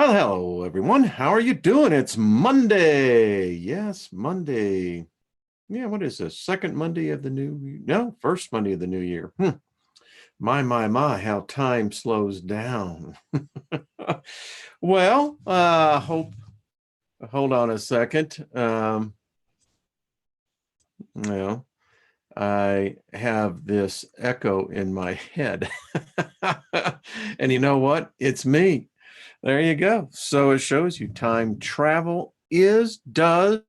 Well, hello, everyone. How are you doing? It's Monday. Yes, Monday. Yeah, what is this? Second Monday of the new, no, first Monday of the new year. My, how time slows down. Well, hold on a second. Well, I have this echo in my head. And you know what? It's me. There you go. So it shows you time travel does,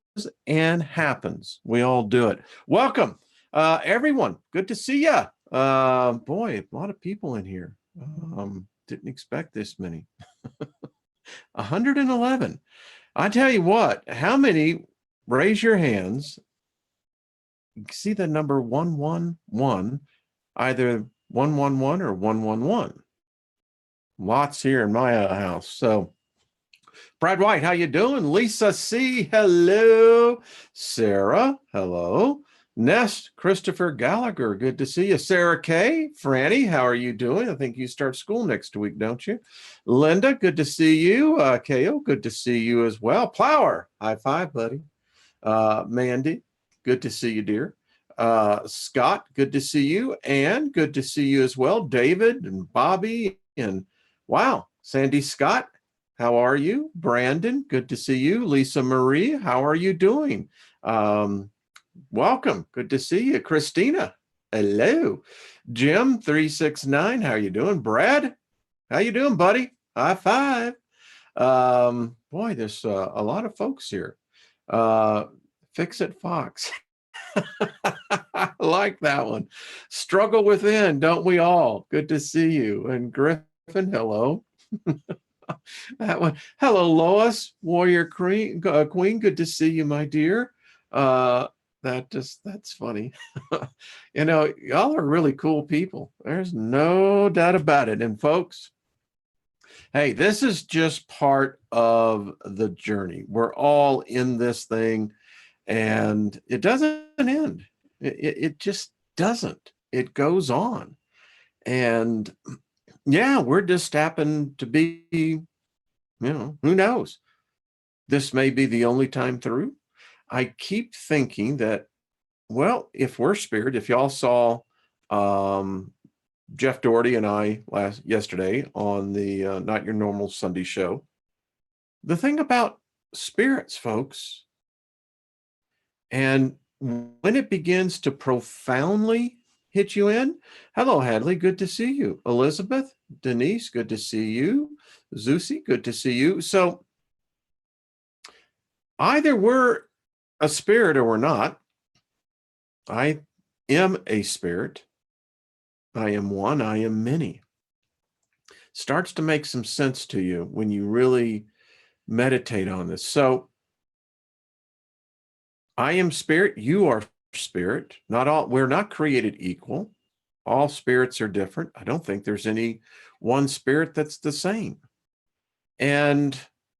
and happens. We all do it. Welcome, everyone. Good to see you. Boy, a lot of people in here. Didn't expect this many. 111. I tell you what, how many, raise your hands. See the number 111, either 111 or 111. Lots here in my house. So Brad White, how you doing? Lisa C, hello. Sarah, hello. Nest, Christopher Gallagher, good to see you. Sarah K, Franny, how are you doing? I think you start school next week, don't you? Linda, good to see you. Ko, good to see you as well. Plower, high five, buddy. Mandy, good to see you, dear. Scott, good to see you. And good to see you as well. David and Bobby and wow, Sandy Scott, how are you? Brandon, good to see you. Lisa Marie, how are you doing? Welcome, good to see you. Christina, hello. Jim 369, how you doing? Brad, how you doing, buddy? High five. Boy, there's a lot of folks here. Fix It Fox. I like that one. Struggle within, don't we all? Good to see you. And Griffin, hello. That one. Hello, Lois, Warrior Queen. Good to see you, my dear. That's funny. You know, y'all are really cool people. There's no doubt about it. And folks, hey, this is just part of the journey. We're all in this thing, and it doesn't end. It just doesn't. It goes on. And yeah, we're just happen to be, who knows? This may be the only time through. I keep thinking that, well, if we're spirit, if y'all saw Jeff Doherty and I yesterday on the Not Your Normal Sunday show, the thing about spirits, folks, and when it begins to profoundly hit you in, hello, Hadley, good to see you. Elizabeth, Denise, good to see you. Zusi, good to see you. So either we're a spirit or we're not. I am a spirit. I am one. I am many. Starts to make some sense to you when you really meditate on this. So I am spirit. You are spirit. We're not created equal. All spirits are different. I don't think there's any one spirit that's the same. And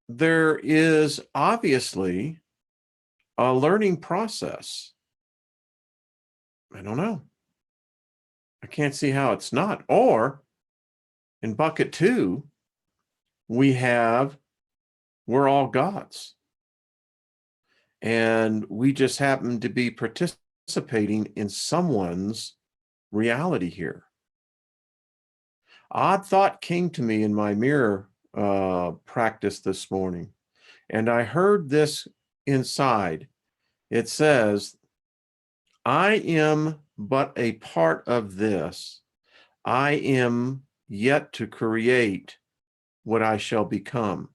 there is obviously a learning process. I don't know. I can't see how it's not. Or in bucket 2, we're all gods. And we just happen to be participating in someone's reality here. Odd thought came to me in my mirror practice this morning, and I heard this inside. It says, I am but a part of this. I am yet to create what I shall become.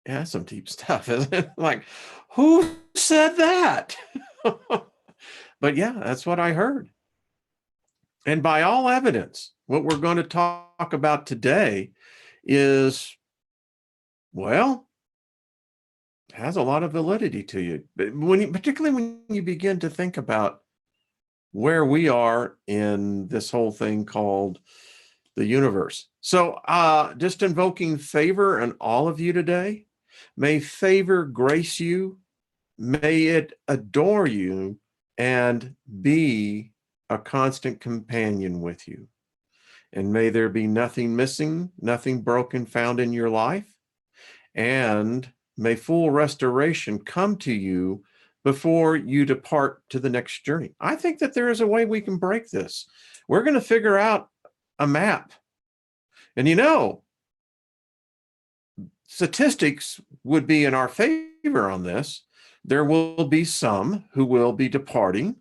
Yeah, that's some deep stuff, isn't it? Like, who said that? But yeah, that's what I heard. And by all evidence, what we're going to talk about today is, well, has a lot of validity to you. But particularly when you begin to think about where we are in this whole thing called the universe. So just invoking favor on all of you today. May favor grace you. May it adore you and be a constant companion with you. And may there be nothing missing, nothing broken found in your life. And may full restoration come to you before you depart to the next journey. I think that there is a way we can break this. We're going to figure out a map. And statistics would be in our favor on this. There will be some who will be departing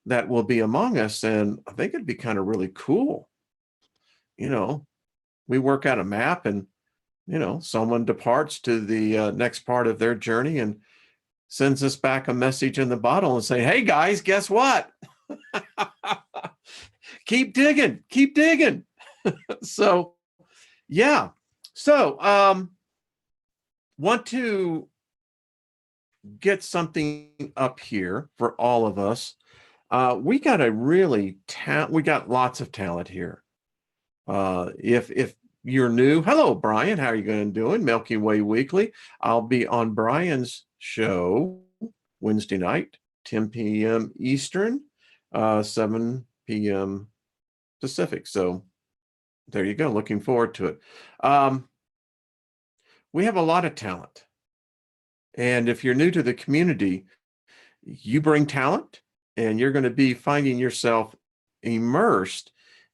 that will be among us. And I think it'd be kind of really cool. We work out a map and, someone departs to the next part of their journey and sends us back a message in the bottle and say, hey guys, guess what? Keep digging, keep digging. So, yeah. So, want to get something up here for all of us. We got we got lots of talent here. If you're new, hello Brian, how are you going doing? Milky Way Weekly. I'll be on Brian's show Wednesday night, 10 p.m. Eastern, 7 p.m. Pacific. So there you go. Looking forward to it. We have a lot of talent. And if you're new to the community, you bring talent and you're going to be finding yourself immersed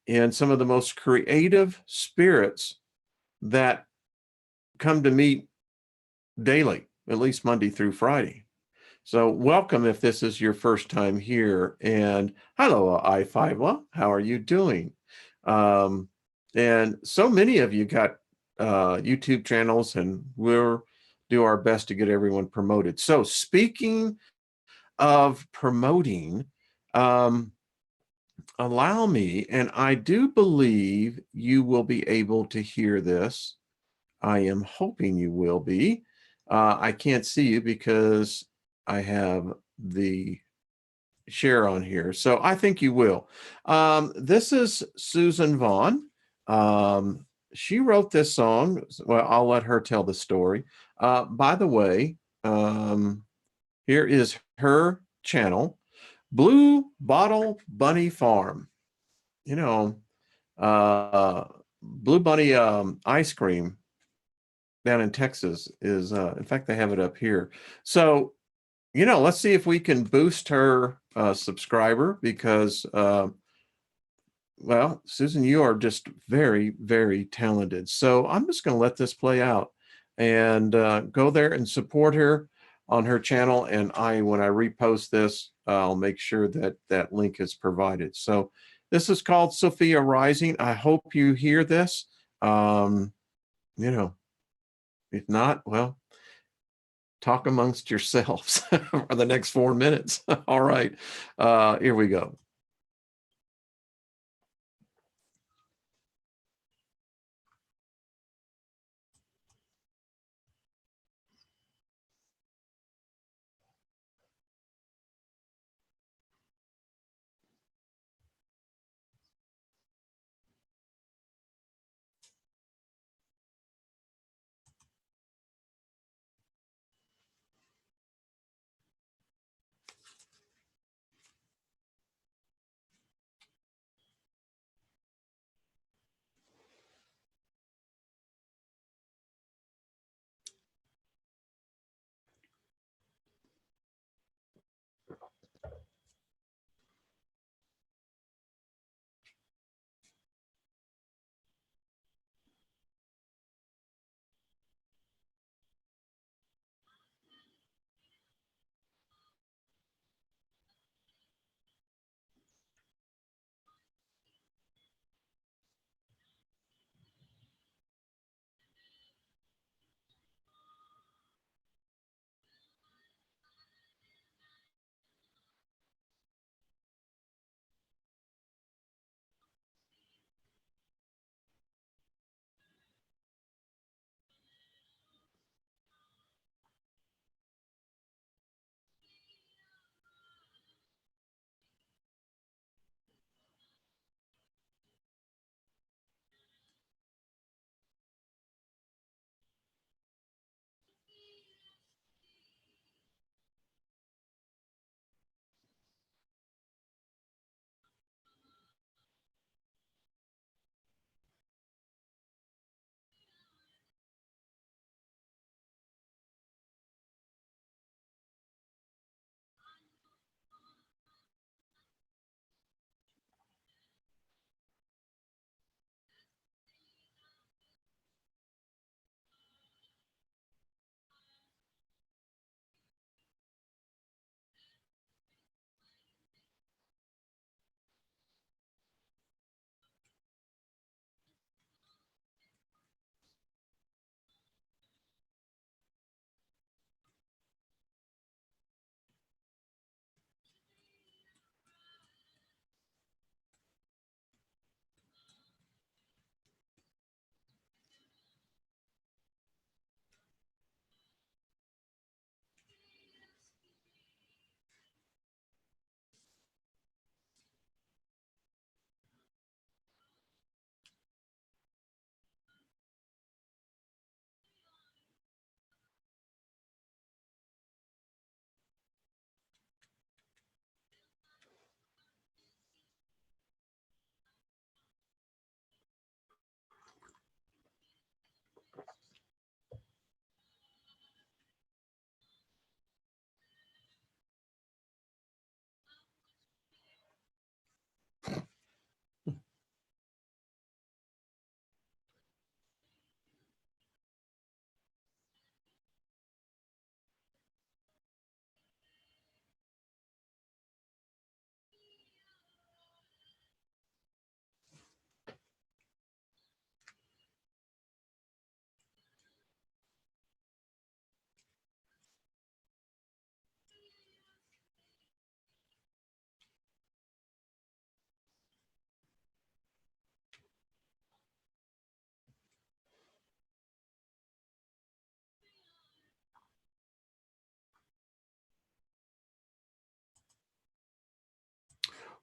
in some of the most creative spirits that come to meet daily, at least Monday through Friday. So welcome if this is your first time here. And hello, I5. How are you doing? And so many of you got YouTube channels, and we'll do our best to get everyone promoted. So speaking of promoting, allow me, and I do believe you will be able to hear this. I am hoping you will be. I can't see you because I have the share on here. So I think you will. This is Susan Vaughn. She wrote this song. Well, I'll let her tell the story. By the way, here is her channel, Blue Bottle Bunny Farm. Blue Bunny ice cream down in Texas is, in fact, they have it up here. So, let's see if we can boost her subscriber because, well, Susan, you are just very, very talented. So I'm just going to let this play out and go there and support her on her channel. And when I repost this, I'll make sure that that link is provided. So this is called Sofia Rising. I hope you hear this. If not, well, talk amongst yourselves for the next 4 minutes. All right, here we go.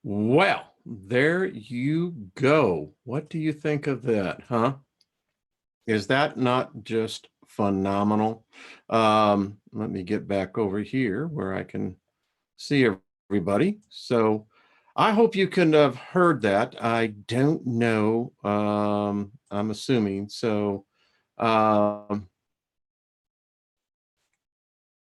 Well, there you go. What do you think of that, huh? Is that not just phenomenal? Let me get back over here where I can see everybody. So I hope you can have heard that. I don't know. I'm assuming. So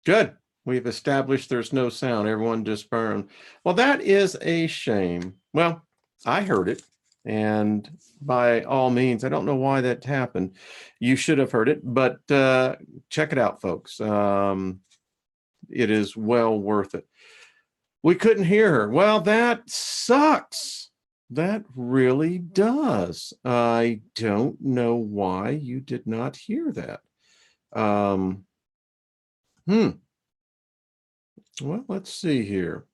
good. We've established there's no sound. Everyone just burned. Well, that is a shame. Well, I heard it. And by all means, I don't know why that happened. You should have heard it, but check it out, folks. It is well worth it. We couldn't hear her. Well, that sucks. That really does. I don't know why you did not hear that. Well, let's see here.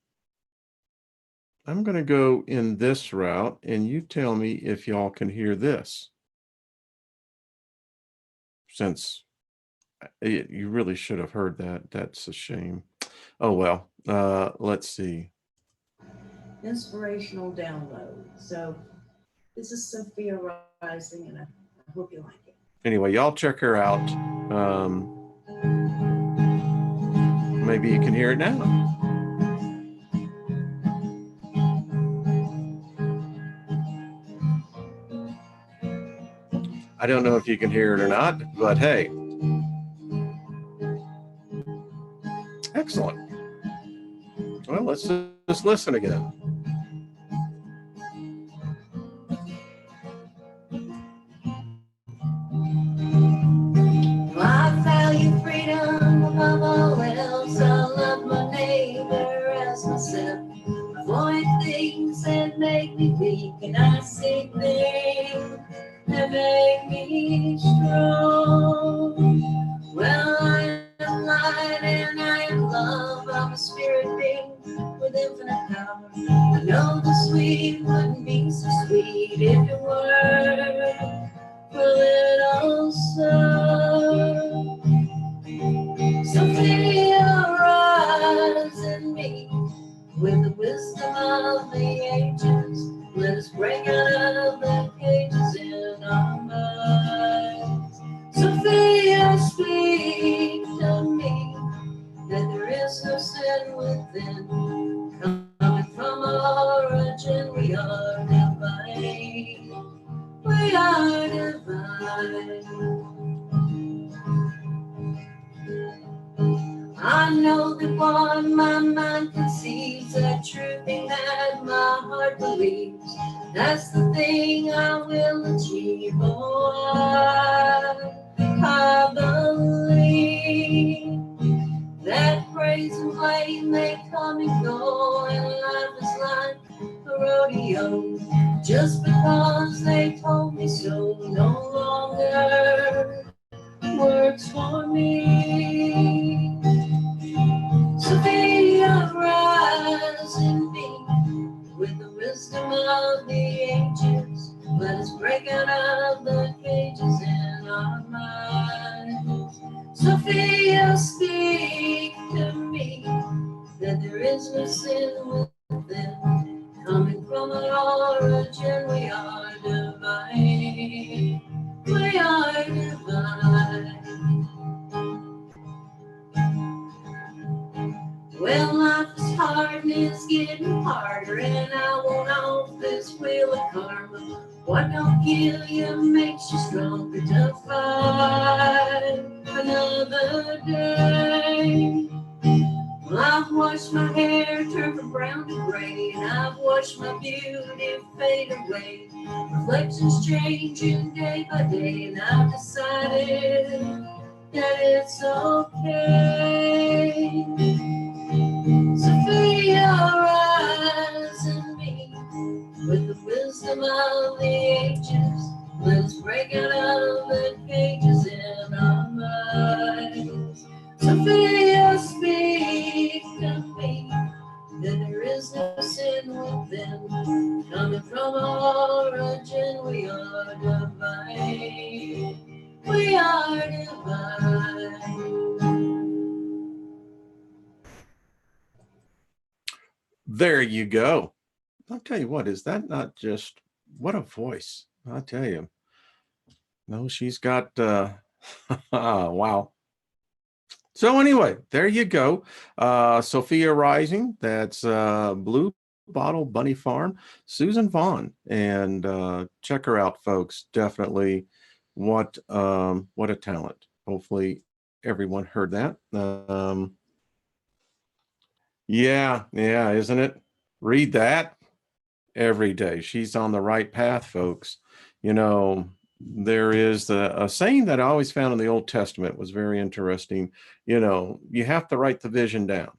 I'm going to go in this route, and you tell me if y'all can hear this. Since you really should have heard that. That's a shame. Oh, well, let's see. Inspirational download. So this is Sofia Rising, and I hope you like it. Anyway, y'all check her out. Maybe you can hear it now. I don't know if you can hear it or not, but hey. Excellent. Well, let's just listen again. I value freedom above all else. I love my neighbor as myself. Avoid things that make me weak, and I see things that make me strong. Well, I am light and I am love. I'm a spirit being with infinite power. I know the sweet wouldn't be so sweet if it were for little soul. Sophia, rise in me with the wisdom of the ages. Let us break out of the cages in our minds. Sophia, speak to me that there is no sin within. Coming from origin, we are divine. We are divine. I know that what my mind conceives, a true thing that my heart believes, that's the thing I will achieve. Oh, I believe that praise and blame may come and go, and life is like a rodeo. Just because they told me so no longer works for me. Sophia, rise in me with the wisdom of the ages. Let us break out of the cages in our minds. Sophia, speak to me that there is no sin within. Coming from an origin, we are divine. We are divine. Well, life is hard and it's getting harder, and I won't off this wheel of karma. What don't kill you makes you stronger to fight another day. Well, I've watched my hair turn from brown to gray, and I've watched my beauty fade away. Reflections changing day by day, and I've decided that it's okay. Sophia, rise in me with the wisdom of the ages. Let us break out of the cages in our minds. Sophia, speak to me that there is no sin within. Coming from origin, we are divine. We are divine. There you go. I'll tell you what, is that not just what a voice? I'll tell you. No, she's got wow. So anyway, there you go. Sofia Rising, that's Blue Bottle Bunny Farm, Susan Vaughn. And check her out, folks. Definitely what a talent. Hopefully everyone heard that. Yeah, isn't it? Read that every day. She's on the right path, folks. You know, there is a saying that I always found in the Old Testament was very interesting. You know, you have to write the vision down.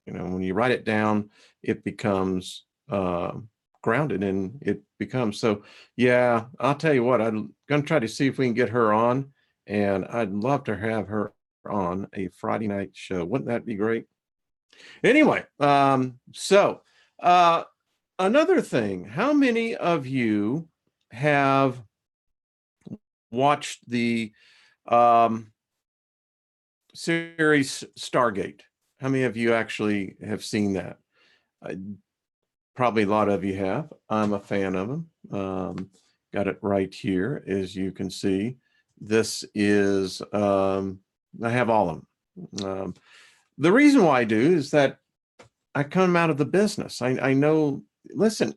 You know, when you write it down, it becomes grounded and it becomes so. Yeah, I'll tell you what, I'm going to try to see if we can get her on, and I'd love to have her on a Friday night show. Wouldn't that be great? Anyway, so another thing, how many of you have watched the um, series Stargate? How many of you actually have seen that? Uh, Probably a lot of you have. I'm a fan of them. Got it right here, as you can see. This is, I have all of them. The reason why I do is that I come out of the business. I know, listen,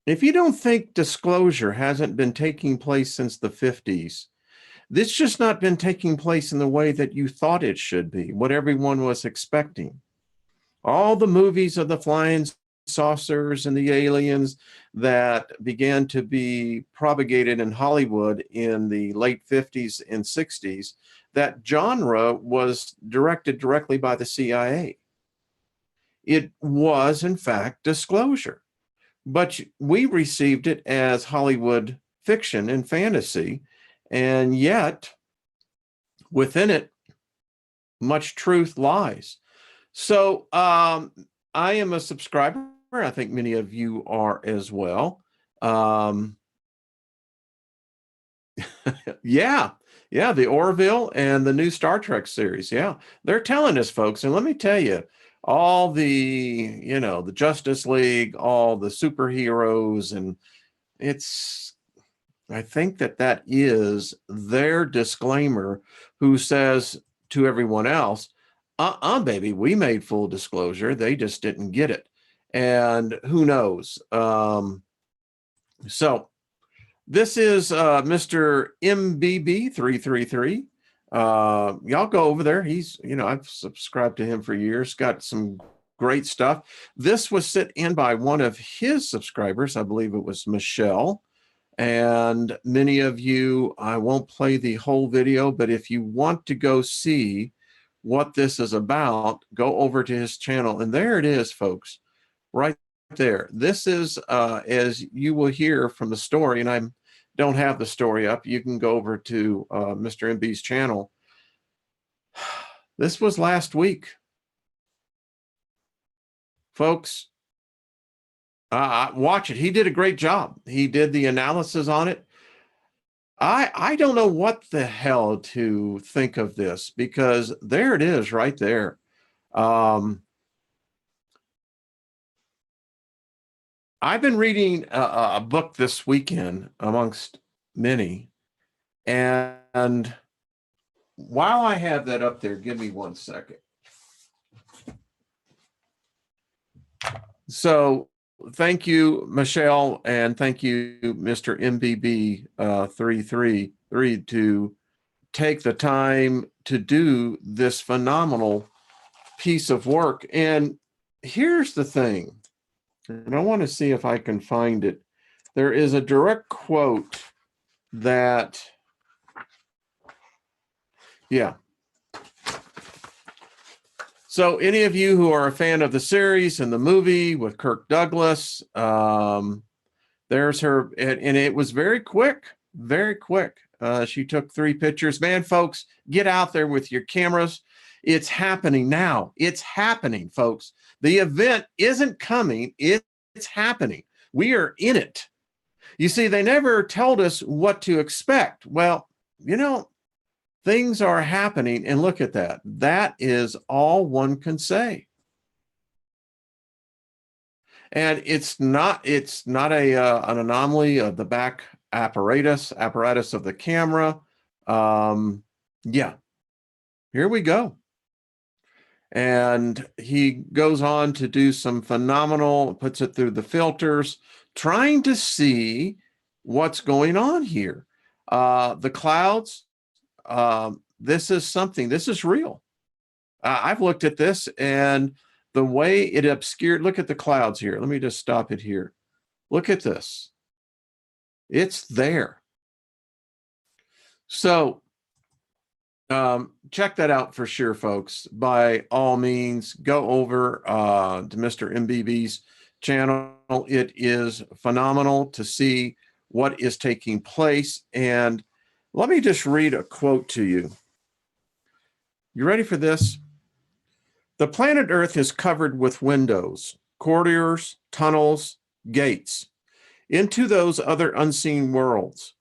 if you don't think disclosure hasn't been taking place since the 50s, this just not been taking place in the way that you thought it should be, what everyone was expecting. All the movies of the flying saucers and the aliens that began to be propagated in Hollywood in the late 50s and 60s, that genre was directed directly by the CIA. It was, in fact, disclosure, but we received it as Hollywood fiction and fantasy, and yet within it, much truth lies. So I am a subscriber. I think many of you are as well. Yeah, the Orville and the new Star Trek series. Yeah, they're telling us, folks. And let me tell you, all the, the Justice League, all the superheroes, and it's, I think that is their disclaimer who says to everyone else, baby, we made full disclosure. They just didn't get it. And who knows? So this is Mr. MBB333. Y'all go over there. He's, I've subscribed to him for years, got some great stuff. This was sent in by one of his subscribers. I believe it was Michelle. And many of you, I won't play the whole video, but if you want to go see what this is about, go over to his channel. And there it is, folks, right there. This is, as you will hear from the story, and I don't have the story up. You can go over to Mr. MB's channel. This was last week, folks. Watch it. He did a great job. He did the analysis on it. I don't know what the hell to think of this, because there it is right there. I've been reading a book this weekend amongst many, and while I have that up there, give me 1 second. So thank you, Michelle, and thank you, Mr. MBB333, to take the time to do this phenomenal piece of work. And here's the thing, and I want to see if I can find it. There is a direct quote that, yeah. So any of you who are a fan of the series and the movie with Kirk Douglas, there's her, and it was very quick, very quick. She took 3 pictures. Man, folks, get out there with your cameras. It's happening now. It's happening, folks. The event isn't coming. It's happening. We are in it. You see, they never told us what to expect. Well, things are happening, and look at that. That is all one can say. And it's not a an anomaly of the back apparatus of the camera. Yeah, here we go. And he goes on to do some phenomenal, puts it through the filters, trying to see what's going on here. The clouds, this is real. I've looked at this, and the way it obscured, look at the clouds here. Let me just stop it here. Look at this. It's there. So check that out for sure, folks. By all means, go over to Mr. MBB's channel. It is phenomenal to see what is taking place. And let me just read a quote to you. You ready for this? The planet Earth is covered with windows, corridors, tunnels, gates into those other unseen worlds.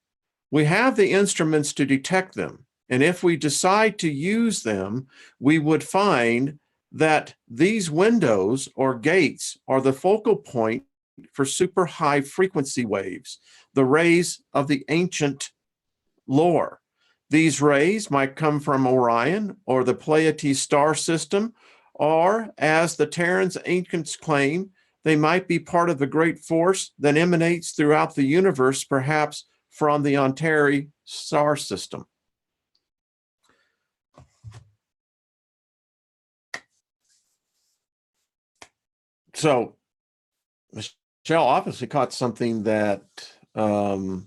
We have the instruments to detect them. And if we decide to use them, we would find that these windows or gates are the focal point for super high frequency waves, the rays of the ancient lore. These rays might come from Orion or the Pleiades star system, or as the Terrans ancients claim, they might be part of the great force that emanates throughout the universe, perhaps from the Antares star system. So Michelle obviously caught something that, I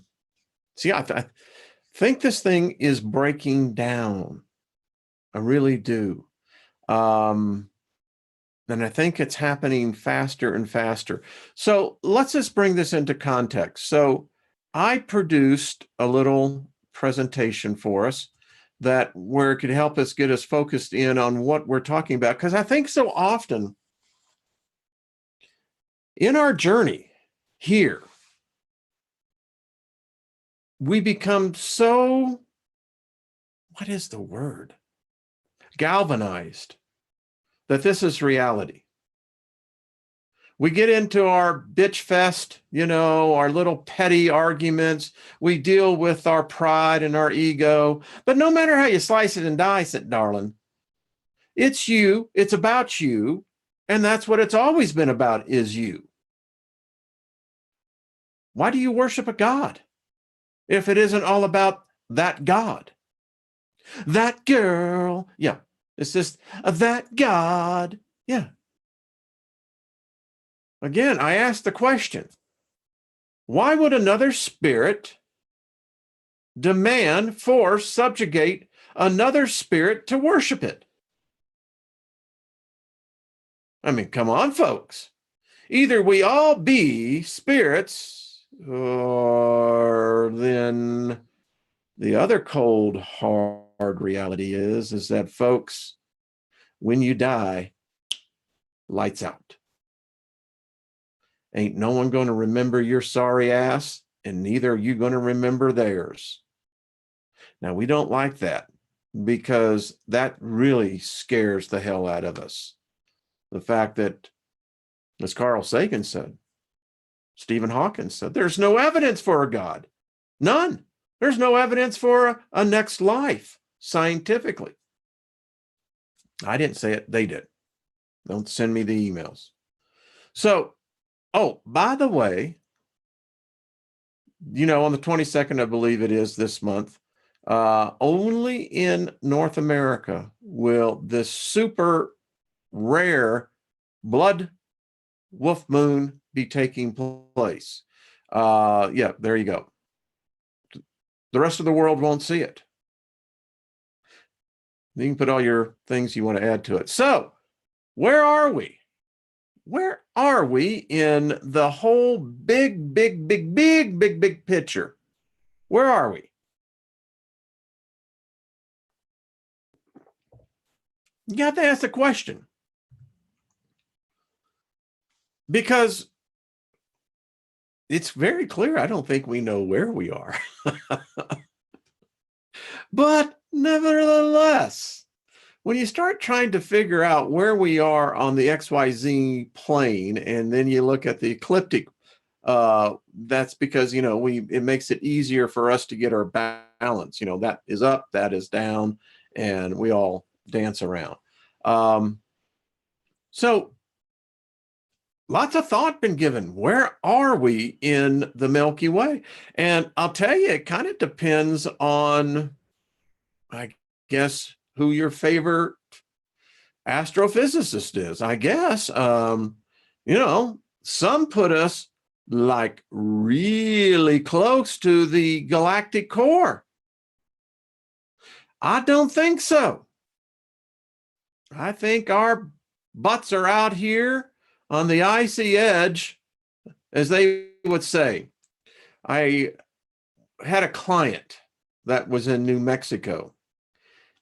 think this thing is breaking down. I really do. And I think it's happening faster and faster. So let's just bring this into context. So I produced a little presentation for us where it could help us get us focused in on what we're talking about. Because I think so often in our journey here, we become so, what is the word? Galvanized that this is reality. We get into our bitch fest, our little petty arguments. We deal with our pride and our ego. But no matter how you slice it and dice it, darling, it's you, it's about you, and that's what it's always been about, is you. Why do you worship a God if it isn't all about that God? That girl, yeah. It's just that God, yeah. Again, I ask the question, why would another spirit demand, force, subjugate another spirit to worship it? I mean, come on, folks. Either we all be spirits, or then the other cold, hard reality is that, folks, when you die, lights out. Ain't no one going to remember your sorry ass, and neither are you going to remember theirs. Now, we don't like that because that really scares the hell out of us. The fact that, as Carl Sagan said, Stephen Hawking said, there's no evidence for a God. None. There's no evidence for a next life scientifically. I didn't say it. They did. Don't send me the emails. So, by the way, on the 22nd, I believe it is this month, only in North America will this super rare blood wolf moon be taking place. Yeah, there you go. The rest of the world won't see it. You can put all your things you want to add to it. So, where are we? Where are we in the whole big picture? Where are we? You have to ask the question. Because it's very clear, I don't think we know where we are. But nevertheless, when you start trying to figure out where we are on the XYZ plane, and then you look at the ecliptic, that's because, it makes it easier for us to get our balance. That is up, that is down, and we all dance around. So lots of thought been given. Where are we in the Milky Way? And I'll tell you, it kind of depends on, I guess, who your favorite astrophysicist is, I guess. Some put us like really close to the galactic core. I don't think so. I think our butts are out here on the icy edge, as they would say. I had a client that was in New Mexico,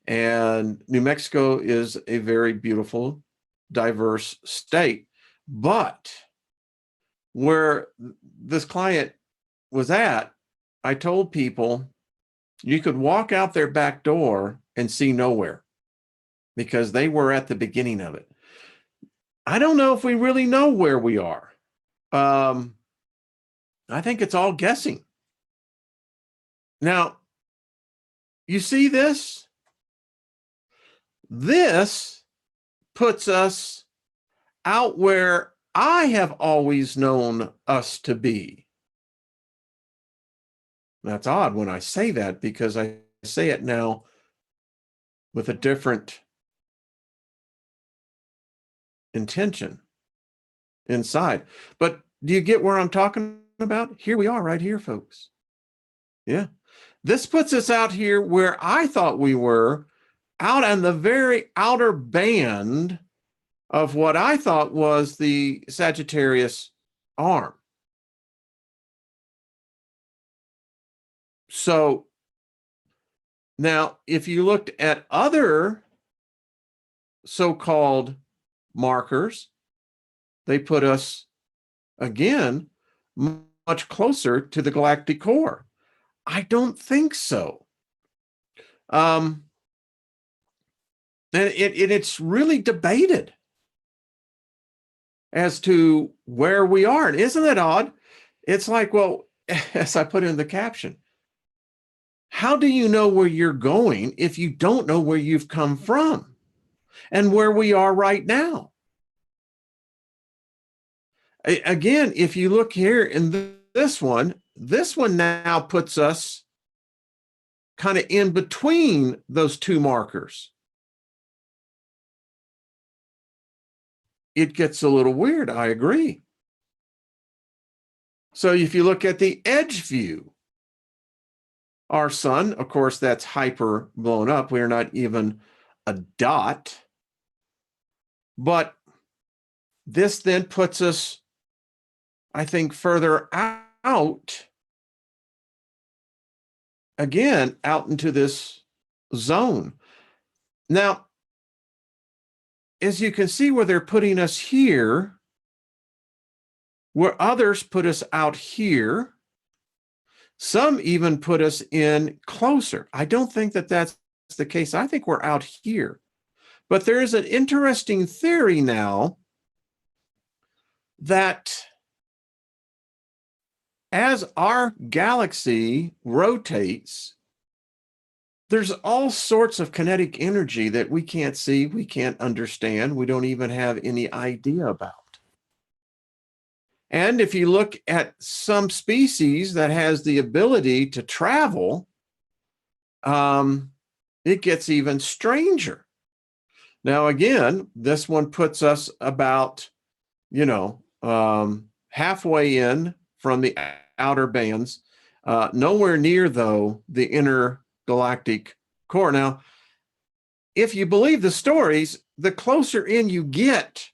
and New Mexico is a very beautiful, diverse state. But where this client was at, I told people you could walk out their back door and see nowhere because they were at the beginning of it. I don't know if we really know where we are. I think it's all guessing. Now, you see this? This puts us out where I have always known us to be. That's odd when I say that, because I say it now with a different intention inside. But do you get where I'm talking about? Here we are right here, folks. Yeah. This puts us out here where I thought we were, out on the very outer band of what I thought was the Sagittarius arm. So now, if you looked at other so-called markers, they put us, again, much closer to the galactic core. I don't think so. And it's really debated as to where we are. And isn't it odd? It's like, well, as I put in the caption, how do you know where you're going if you don't know where you've come from and where we are right now? Again, if you look here in this one now puts us kind of in between those two markers. It gets a little weird, I agree. So if you look at the edge view, our sun, of course, that's hyper blown up. We're not even a dot. But this then puts us, I think, further out, again, out into this zone. Now, as you can see where they're putting us here, where others put us out here, some even put us in closer. I don't think that that's the case. I think we're out here. But there is an interesting theory now that as our galaxy rotates, there's all sorts of kinetic energy that we can't see, we can't understand, we don't even have any idea about. And if you look at some species that has the ability to travel, it gets even stranger. Now, again, this one puts us about, halfway in from the outer bands, nowhere near, though, the inner galactic core. Now, if you believe the stories, the closer in you get,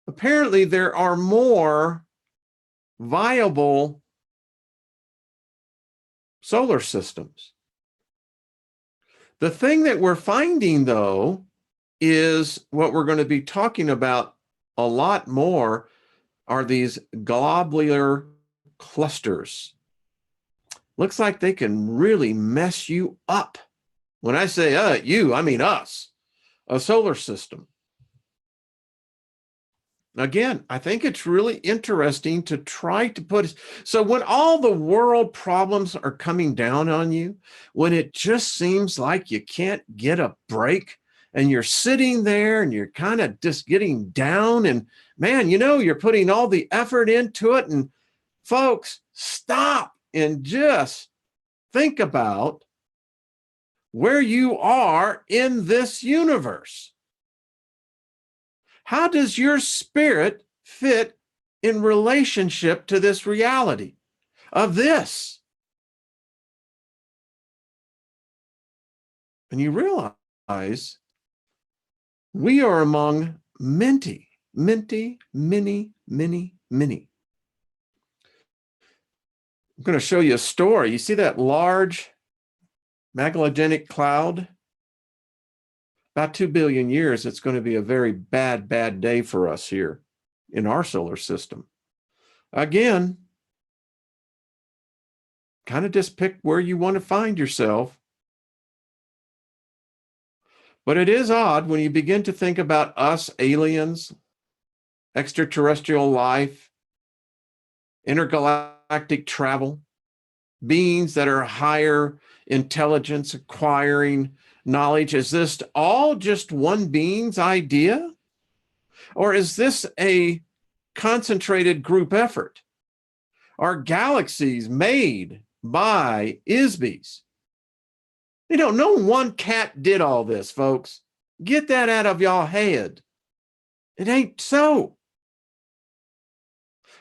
apparently there are more viable solar systems. The thing that we're finding, though, is what we're going to be talking about a lot more are these globular clusters. Looks like they can really mess you up When I say you, I mean us, a solar system. Again, I think it's really interesting to try to put, so when all the world problems are coming down on you, when it just seems like you can't get a break and you're sitting there and you're kind of just getting down and man, you're putting all the effort into it. And folks, stop and just think about where you are in this universe. How does your spirit fit in relationship to this reality of this? And you realize we are among many. I'm going to show you a story. You see that large Magellanic cloud? About 2 billion years, it's going to be a very bad day for us here in our solar system. Again, kind of just pick where you want to find yourself. But it is odd when you begin to think about us aliens, extraterrestrial life, intergalactic travel, beings that are higher intelligence, acquiring knowledge. Is this all just one being's idea? Or is this a concentrated group effort? Are galaxies made by ISBEs? No one cat did all this, folks. Get that out of y'all head. It ain't so.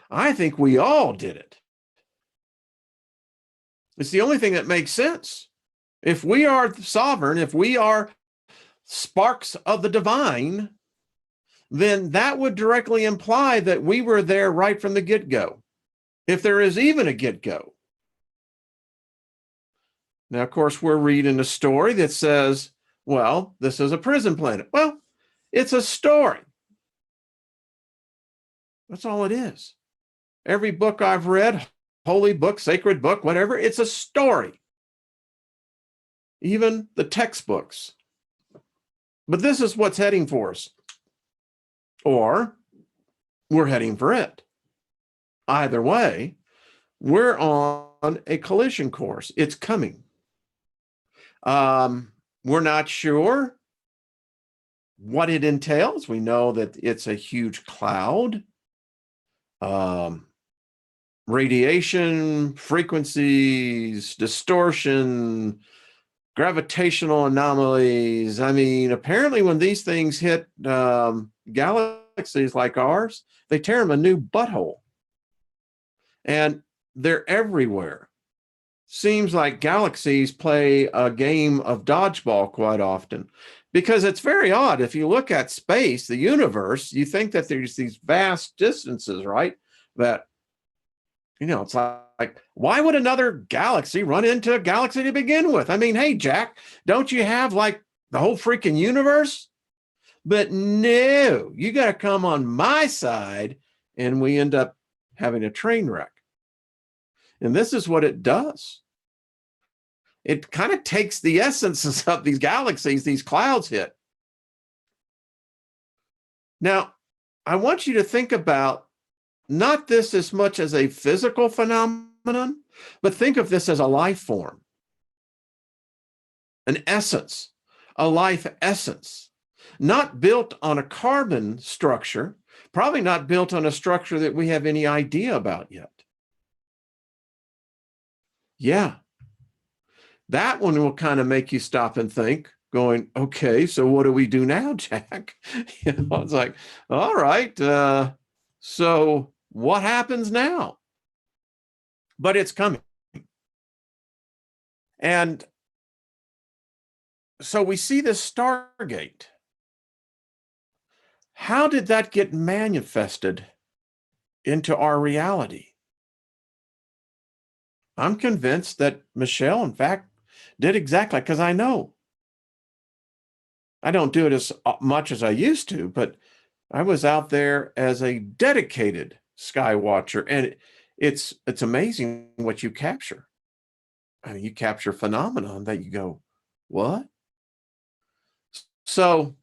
I think we all did it. It's the only thing that makes sense. If we are sovereign, if we are sparks of the divine, then that would directly imply that we were there right from the get-go, if there is even a get-go. Now, of course, we're reading a story that says, well, this is a prison planet. Well, it's a story. That's all it is. Every book I've read, holy book, sacred book, whatever, it's a story. Even the textbooks. But this is what's heading for us. Or we're heading for it. Either way, we're on a collision course. It's coming. We're not sure what it entails. We know that it's a huge cloud. Radiation, frequencies, distortion, gravitational anomalies. I mean, apparently when these things hit galaxies like ours, they tear them a new butthole. And they're everywhere. Seems like galaxies play a game of dodgeball quite often, because it's very odd. If you look at space, the universe, you think that there's these vast distances, right? That, it's like, why would another galaxy run into a galaxy to begin with? I mean, hey, Jack, don't you have like the whole freaking universe? But no, you got to come on my side, and we end up having a train wreck. And this is what it does. It kind of takes the essences of these galaxies, these clouds hit. Now, I want you to think about not this as much as a physical phenomenon, but think of this as a life form, an essence, a life essence, not built on a carbon structure, probably not built on a structure that we have any idea about yet. Yeah. That one will kind of make you stop and think, going, okay, so what do we do now, Jack? It's like, all right, so what happens now? But it's coming. And so we see this Stargate. How did that get manifested into our reality? I'm convinced that Michelle, in fact, did exactly, because I know. I don't do it as much as I used to, but I was out there as a dedicated sky watcher, and it's amazing what you capture. I mean, you capture phenomenon that you go, What? So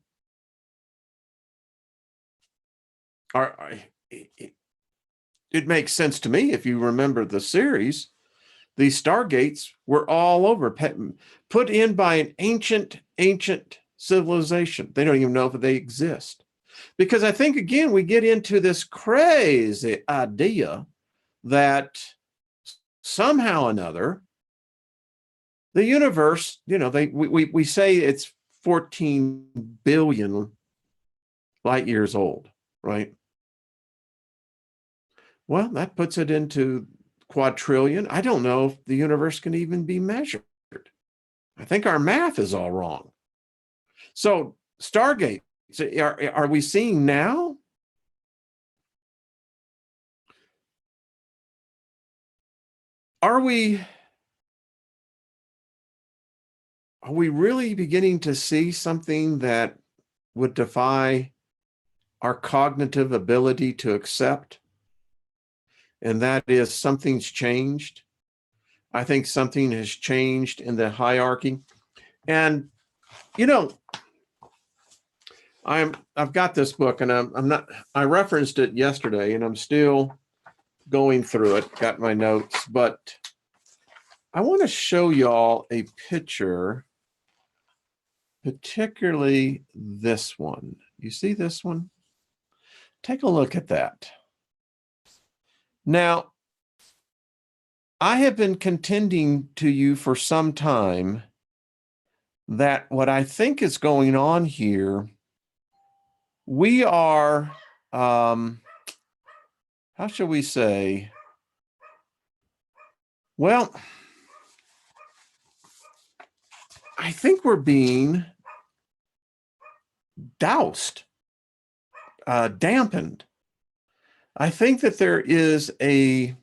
it makes sense to me if you remember the series. These stargates were all over, put in by an ancient civilization. They don't even know if they exist. Because I think, again, we get into this crazy idea that somehow or another, the universe, we say it's 14 billion light years old, right? Well, that puts it into quadrillion. I don't know if the universe can even be measured. I think our math is all wrong. So Stargate, are we seeing now? Are we really beginning to see something that would defy our cognitive ability to accept? And that is, something's changed. I think something has changed in the hierarchy. And you know, I've got this book, and I'm not, I referenced it yesterday, and I'm still going through it, got my notes, but I want to show y'all a picture, particularly this one. You see this one? Take a look at that. Now, I have been contending to you for some time that what I think is going on here, we are, how shall we say? Well, I think we're being doused, dampened. I think that there is a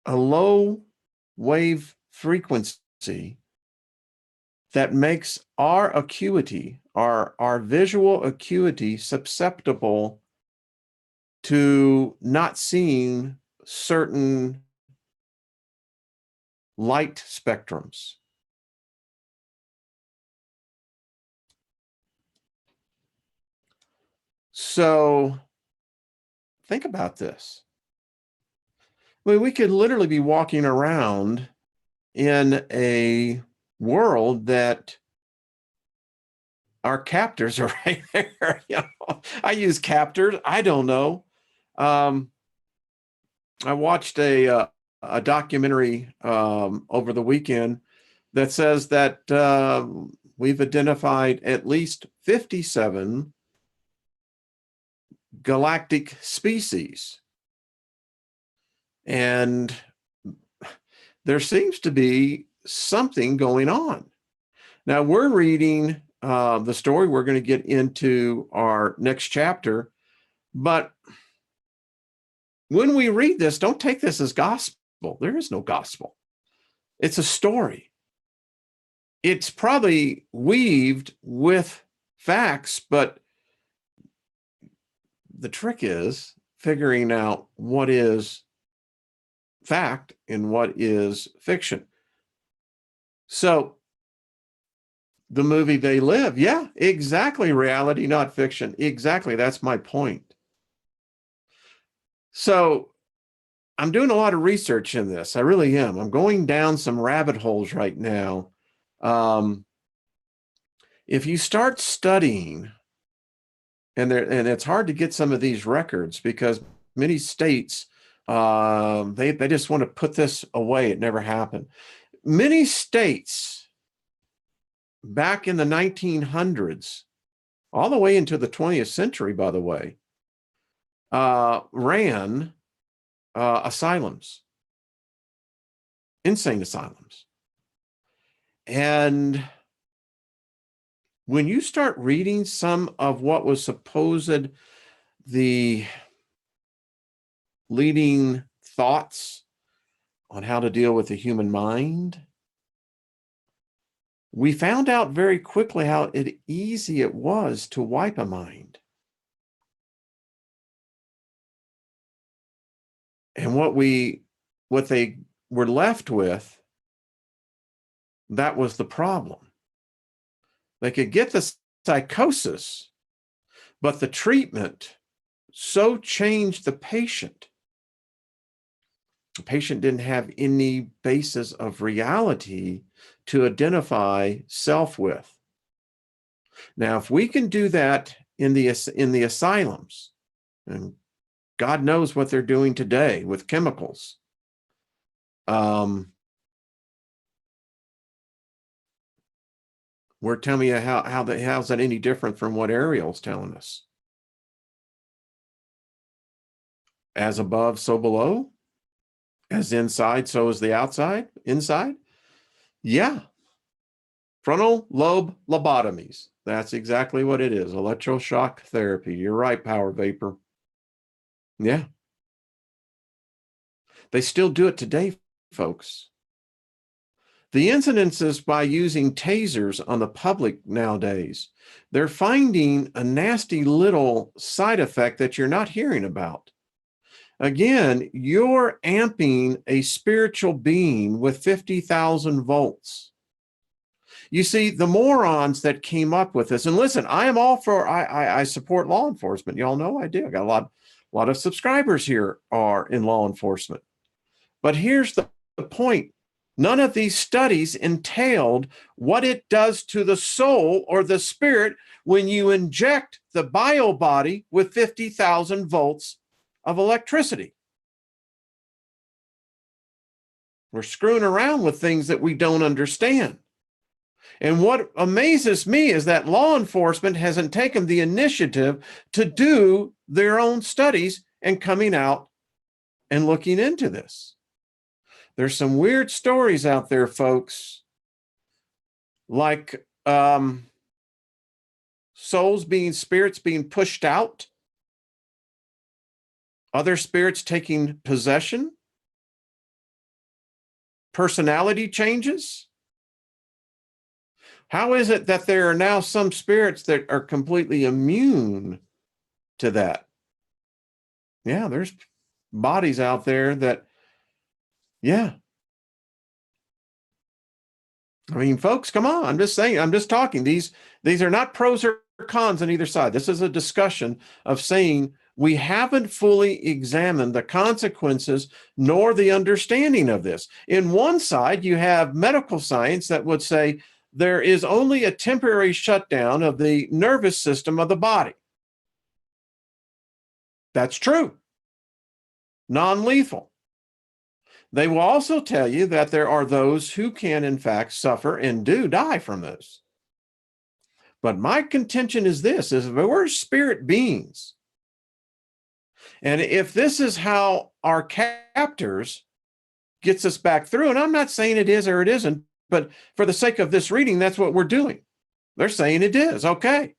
low wave frequency that makes our acuity, our visual acuity, susceptible to not seeing certain light spectrums. So think about this. I mean, we could literally be walking around in a world that our captors are right there. I use captors. I don't know. I watched a documentary over the weekend that says that we've identified at least 57 galactic species. And there seems to be something going on. Now, we're reading the story we're going to get into our next chapter, but when we read this, don't take this as gospel. There is no gospel. It's a story. It's probably weaved with facts, but the trick is figuring out what is fact and what is fiction. So the movie They Live, yeah, exactly. Reality, not fiction. Exactly. That's my point. So I'm doing a lot of research in this. I really am. I'm going down some rabbit holes right now. If you start studying, and it's hard to get some of these records because many states they just want to put this away. It never happened. Many states back in the 1900s, all the way into the 20th century, by the way, ran asylums, insane asylums. And when you start reading some of what was supposed the leading thoughts on how to deal with the human mind, we found out very quickly how easy it was to wipe a mind. And what they were left with that was the problem. They could get the psychosis, but the treatment so changed the patient. The patient didn't have any basis of reality to identify self with. Now, if we can do that in the asylums, and God knows what they're doing today with chemicals, we're telling you how's that any different from what Ariel's telling us? As above, so below. As inside, so is the outside. Inside, yeah. Frontal lobe lobotomies. That's exactly what it is. Electroshock therapy. You're right, Power Vapor. Yeah. They still do it today, folks. The incidences by using tasers on the public nowadays, they're finding a nasty little side effect that you're not hearing about. Again, you're amping a spiritual being with 50,000 volts. You see, the morons that came up with this, and listen, I am all for, I support law enforcement. Y'all know I do. I got a lot of subscribers here are in law enforcement. But here's the point. None of these studies entailed what it does to the soul or the spirit when you inject the bio body with 50,000 volts of electricity. We're screwing around with things that we don't understand. And what amazes me is that law enforcement hasn't taken the initiative to do their own studies and coming out and looking into this. There's some weird stories out there, folks, like spirits being pushed out, other spirits taking possession, personality changes. How is it that there are now some spirits that are completely immune to that? Yeah, there's bodies out there that, yeah. I mean, folks, come on. I'm just saying, I'm just talking. These are not pros or cons on either side. This is a discussion of saying we haven't fully examined the consequences nor the understanding of this. In one side, you have medical science that would say there is only a temporary shutdown of the nervous system of the body. That's true. Non-lethal. They will also tell you that there are those who can, in fact, suffer and do die from this. But my contention is this, is we're spirit beings. And if this is how our captors gets us back through, and I'm not saying it is or it isn't, but for the sake of this reading, that's what we're doing. They're saying it is. Okay.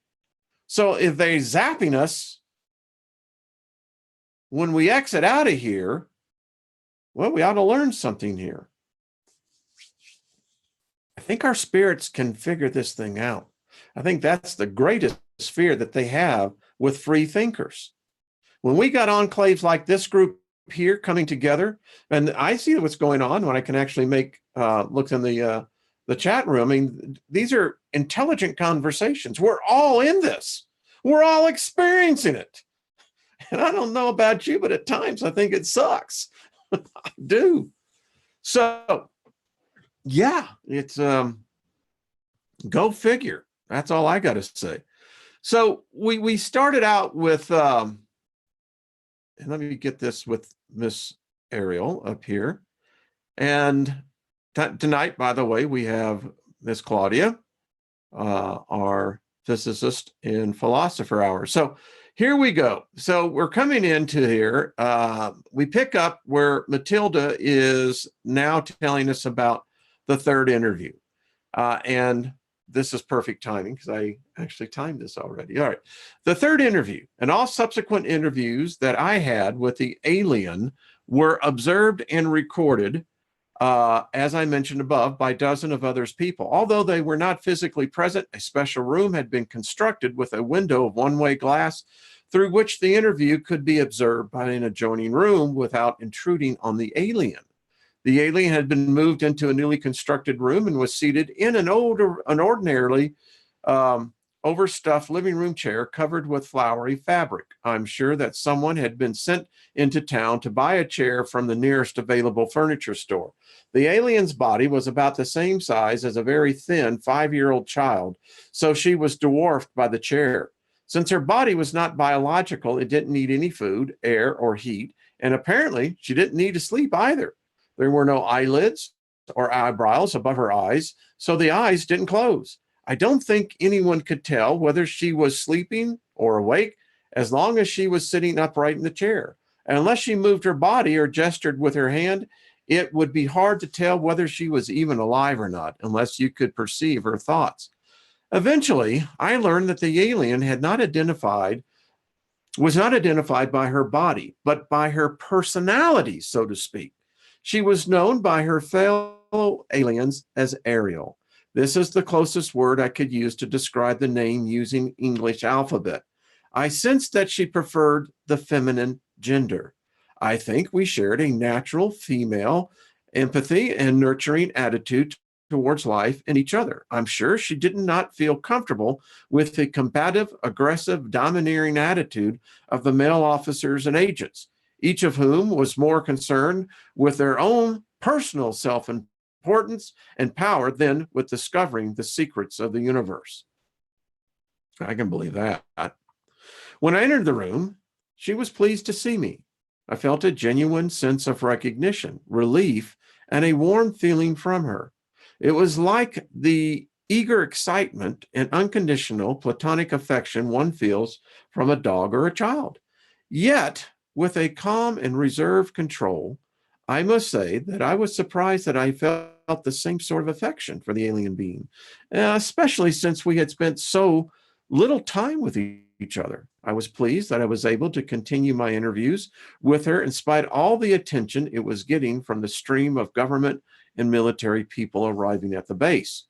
So if they're zapping us when we exit out of here, well, we ought to learn something here. I think our spirits can figure this thing out. I think that's the greatest fear that they have with free thinkers. When we got enclaves like this group here coming together, and I see what's going on when I can actually make look in the chat room. I mean, these are intelligent conversations. We're all in this. We're all experiencing it. And I don't know about you, but at times I think it sucks. I do. So, yeah, it's go figure. That's all I got to say. So we started out with, and let me get this with Miss Ariel up here. And tonight, by the way, we have Miss Claudia, our physicist in Philosopher Hour. So here we go. So we're coming into here. We pick up where Matilda is now telling us about the third interview. And this is perfect timing because I actually timed this already. All right. The third interview and all subsequent interviews that I had with the alien were observed and recorded, as I mentioned above, by dozens of others people. Although they were not physically present, a special room had been constructed with a window of one-way glass through which the interview could be observed by an adjoining room without intruding on the alien. The alien had been moved into a newly constructed room and was seated in an ordinarily overstuffed living room chair covered with flowery fabric. I'm sure that someone had been sent into town to buy a chair from the nearest available furniture store. The alien's body was about the same size as a very thin 5-year-old child, so she was dwarfed by the chair. Since her body was not biological, it didn't need any food, air, or heat, and apparently she didn't need to sleep either. There were no eyelids or eyebrows above her eyes, so the eyes didn't close. I don't think anyone could tell whether she was sleeping or awake as long as she was sitting upright in the chair. And unless she moved her body or gestured with her hand, it would be hard to tell whether she was even alive or not, unless you could perceive her thoughts. Eventually, I learned that the alien was not identified by her body, but by her personality, so to speak. She was known by her fellow aliens as Ariel. This is the closest word I could use to describe the name using English alphabet. I sensed that she preferred the feminine gender. I think we shared a natural female empathy and nurturing attitude towards life and each other. I'm sure she did not feel comfortable with the combative, aggressive, domineering attitude of the male officers and agents, each of whom was more concerned with their own personal self-importance and power than with discovering the secrets of the universe. I can believe that. When I entered the room, she was pleased to see me. I felt a genuine sense of recognition, relief, and a warm feeling from her. It was like the eager excitement and unconditional platonic affection one feels from a dog or a child. Yet, with a calm and reserved control, I must say that I was surprised that I felt the same sort of affection for the alien being, especially since we had spent so little time with each other. I was pleased that I was able to continue my interviews with her in spite of all the attention it was getting from the stream of government and military people arriving at the base.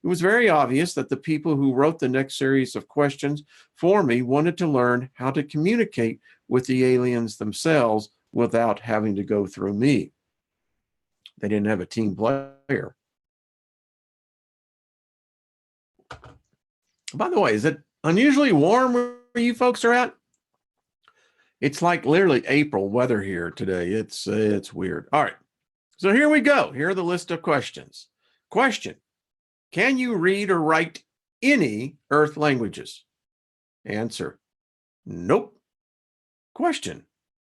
It was very obvious that the people who wrote the next series of questions for me wanted to learn how to communicate with the aliens themselves without having to go through me. They didn't have a team player. By the way, is it unusually warm where you folks are at? It's like literally April weather here today. It's weird. All right. So here we go. Here are the list of questions. Question: can you read or write any Earth languages? Answer: nope. Question: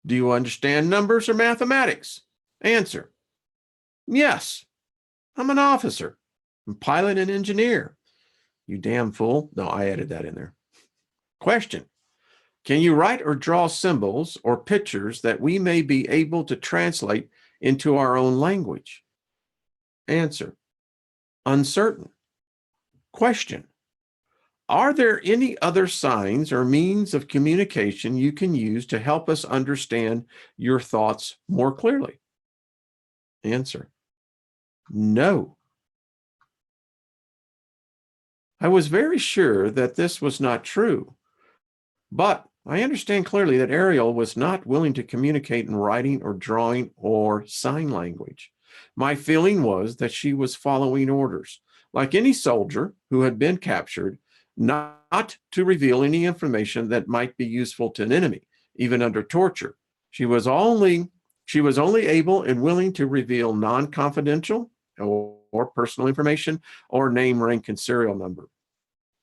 do you understand numbers or mathematics? Answer: yes. I'm an officer. I'm pilot and engineer. You damn fool. No, I added that in there. Question: can you write or draw symbols or pictures that we may be able to translate into our own language? Answer: uncertain. Question: are there any other signs or means of communication you can use to help us understand your thoughts more clearly? Answer: no. I was very sure that this was not true, but I understand clearly that Ariel was not willing to communicate in writing or drawing or sign language. My feeling was that she was following orders, like any soldier who had been captured, not to reveal any information that might be useful to an enemy, even under torture. She was only able and willing to reveal non-confidential or personal information or name, rank, and serial number.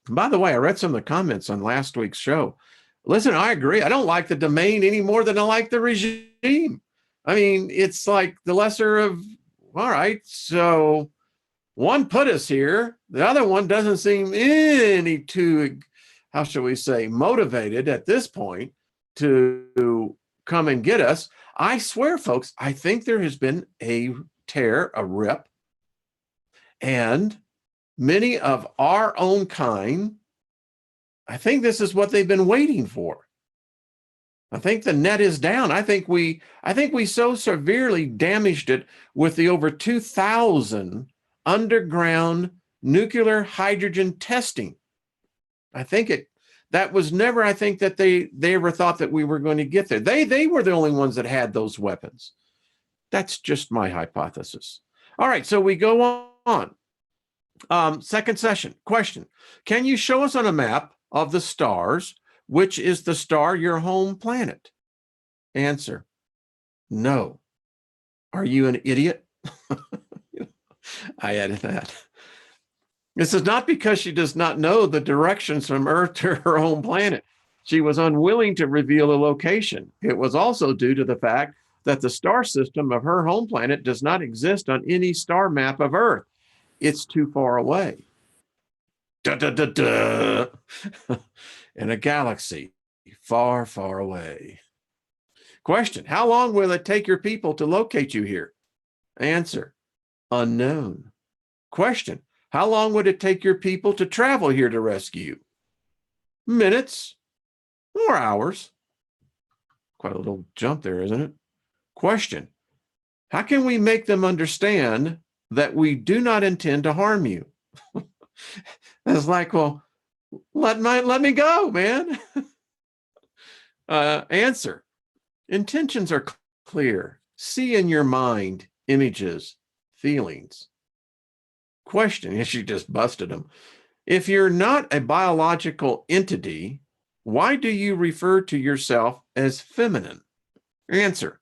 And by the way, I read some of the comments on last week's show. Listen, I agree. I don't like the domain any more than I like the regime. I mean, it's like the lesser of, all right, so one put us here. The other one doesn't seem any too, how shall we say, motivated at this point to come and get us. I swear, folks, I think there has been a tear, a rip, and many of our own kind, I think this is what they've been waiting for. I think the net is down. I think we so severely damaged it with the over 2,000 underground nuclear hydrogen testing. I think that was never, I think that they ever thought that we were going to get there. They were the only ones that had those weapons. That's just my hypothesis. All right, so we go on. Second session, question. Can you show us on a map of the stars, which is the star your home planet? Answer, no. Are you an idiot? I added that. This is not because she does not know the directions from Earth to her home planet. She was unwilling to reveal a location. It was also due to the fact that the star system of her home planet does not exist on any star map of Earth. It's too far away. Da, da, da, da. In a galaxy far, far away. Question, how long will it take your people to locate you here? Answer, unknown. Question, how long would it take your people to travel here to rescue you? Minutes or hours. Quite a little jump there, isn't it? Question, how can we make them understand that we do not intend to harm you? It's like, well, let me go, man. Answer, intentions are clear. See in your mind images, feelings. Question, and she just busted him. If you're not a biological entity, why do you refer to yourself as feminine? Answer,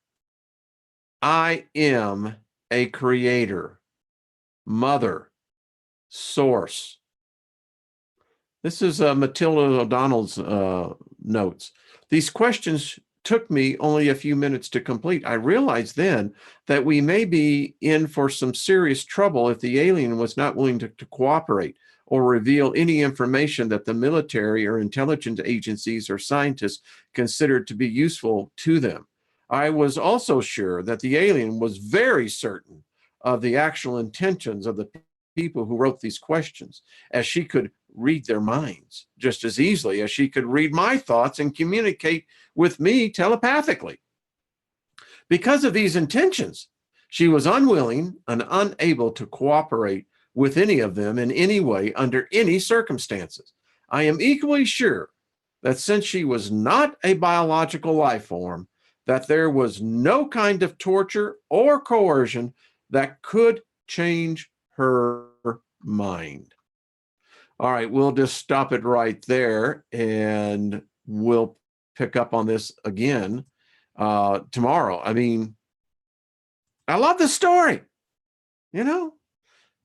I am a creator, mother, source. This is Matilda O'Donnell's notes. These questions took me only a few minutes to complete. I realized then that we may be in for some serious trouble if the alien was not willing to cooperate or reveal any information that the military or intelligence agencies or scientists considered to be useful to them. I was also sure that the alien was very certain of the actual intentions of the people who wrote these questions, as she could read their minds just as easily as she could read my thoughts and communicate with me telepathically. Because of these intentions, she was unwilling and unable to cooperate with any of them in any way under any circumstances. I am equally sure that since she was not a biological life form, that there was no kind of torture or coercion that could change her mind. All right, we'll just stop it right there, and we'll pick up on this again tomorrow. I mean, I love the story. You know,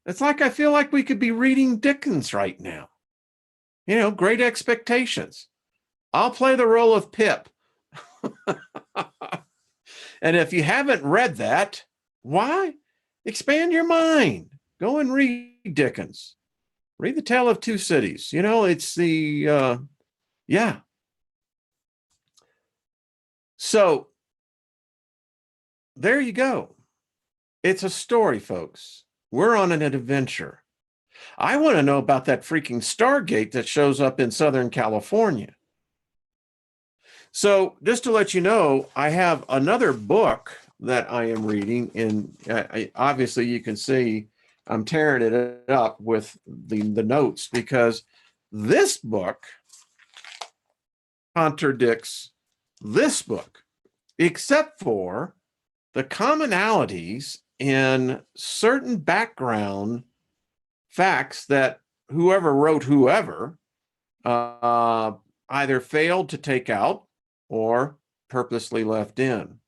it's like I feel like we could be reading Dickens right now. You know, Great Expectations. I'll play the role of Pip. And if you haven't read that, why? Expand your mind. Go and read Dickens. Read The Tale of Two Cities. You know, it's the, yeah. So there you go. It's a story, folks. We're on an adventure. I want to know about that freaking Stargate that shows up in Southern California. So just to let you know, I have another book that I am reading, and obviously you can see I'm tearing it up with the notes, because this book contradicts this book, except for the commonalities in certain background facts that whoever wrote whoever either failed to take out or purposely left in.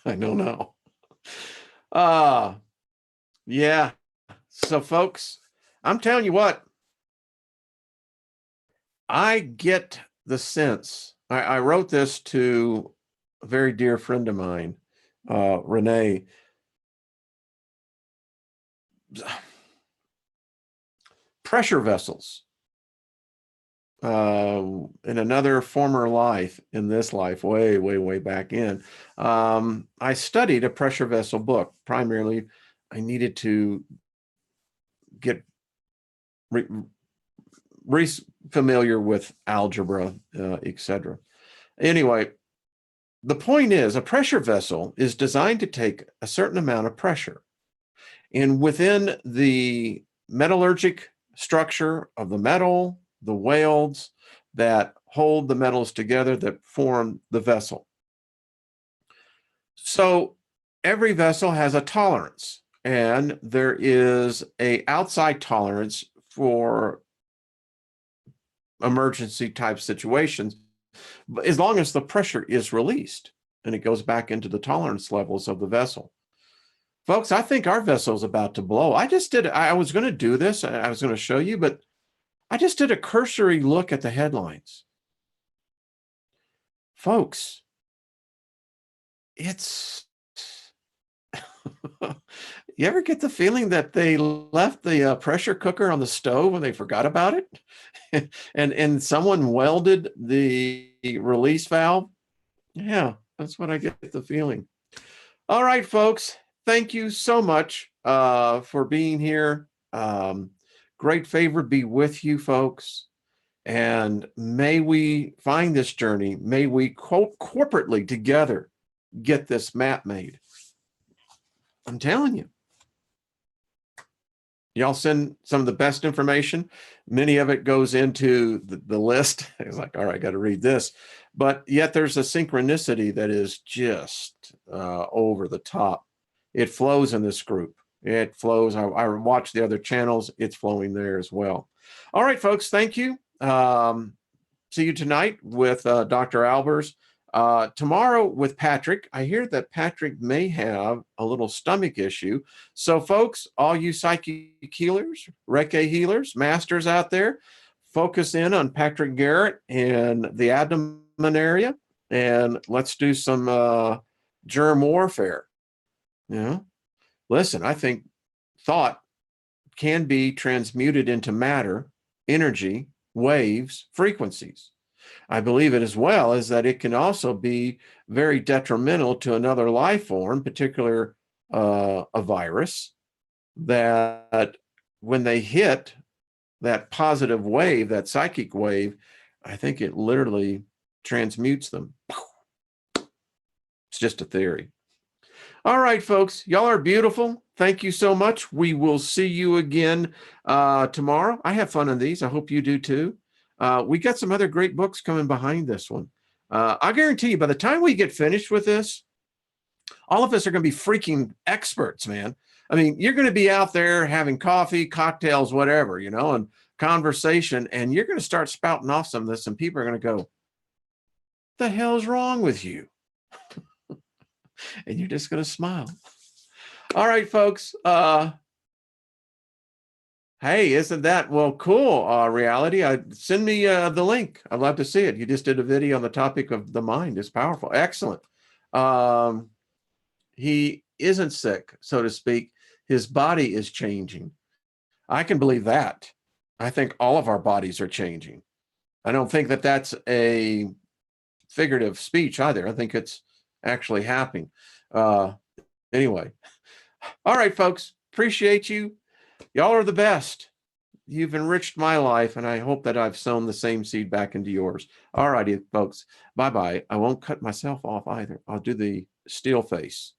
I don't know. Yeah. So folks, I'm telling you what, I get the sense, I wrote this to a very dear friend of mine, Renee. Pressure vessels. In another former life, in this life, way, way, way back in, I studied a pressure vessel book. Primarily, I needed to get familiar with algebra, etc. Anyway, the point is, a pressure vessel is designed to take a certain amount of pressure. And within the metallurgic structure of the metal, the welds that hold the metals together that form the vessel, So every vessel has a tolerance, and there is a outside tolerance for emergency type situations, as long as the pressure is released and it goes back into the tolerance levels of the vessel. Folks, I think our vessel is about to blow. I was going to do this. I was going to show you, but I just did a cursory look at the headlines. Folks, it's, you ever get the feeling that they left the pressure cooker on the stove and they forgot about it? and someone welded the release valve? Yeah, that's what I get the feeling. All right, folks, thank you so much for being here. Great favor be with you, folks. And may we find this journey. May we corporately together get this map made. I'm telling you. Y'all send some of the best information. Many of it goes into the list. It's like, all right, I got to read this. But yet there's a synchronicity that is just over the top. It flows in this group. It flows. I watch the other channels. It's flowing there as well. All right, folks, thank you. See you tonight with Dr. Albers. Tomorrow with Patrick. I hear that Patrick may have a little stomach issue. So folks, all you psychic healers, Reiki healers, masters out there, focus in on Patrick Garrett and the abdomen area, and let's do some germ warfare. You know, listen, I think thought can be transmuted into matter, energy, waves, frequencies. I believe it as well as that it can also be very detrimental to another life form, particularly a virus, that when they hit that positive wave, that psychic wave, I think it literally transmutes them. It's just a theory. All right, folks, y'all are beautiful. Thank you so much. We will see you again tomorrow. I have fun on these. I hope you do too. We got some other great books coming behind this one. I guarantee you, by the time we get finished with this, all of us are going to be freaking experts, man. I mean, you're going to be out there having coffee, cocktails, whatever, you know, and conversation, and you're going to start spouting off some of this, and people are going to go, the hell's wrong with you? And you're just going to smile. All right, folks. Hey, isn't that, well, cool, reality? Send me the link. I'd love to see it. You just did a video on the topic of the mind. It's powerful. Excellent. He isn't sick, so to speak. His body is changing. I can believe that. I think all of our bodies are changing. I don't think that that's a figurative speech either. I think it's actually happening. Anyway. All right, folks. Appreciate you. Y'all are the best. You've enriched my life, and I hope that I've sown the same seed back into yours. All righty, folks. Bye-bye. I won't cut myself off either. I'll do the steel face.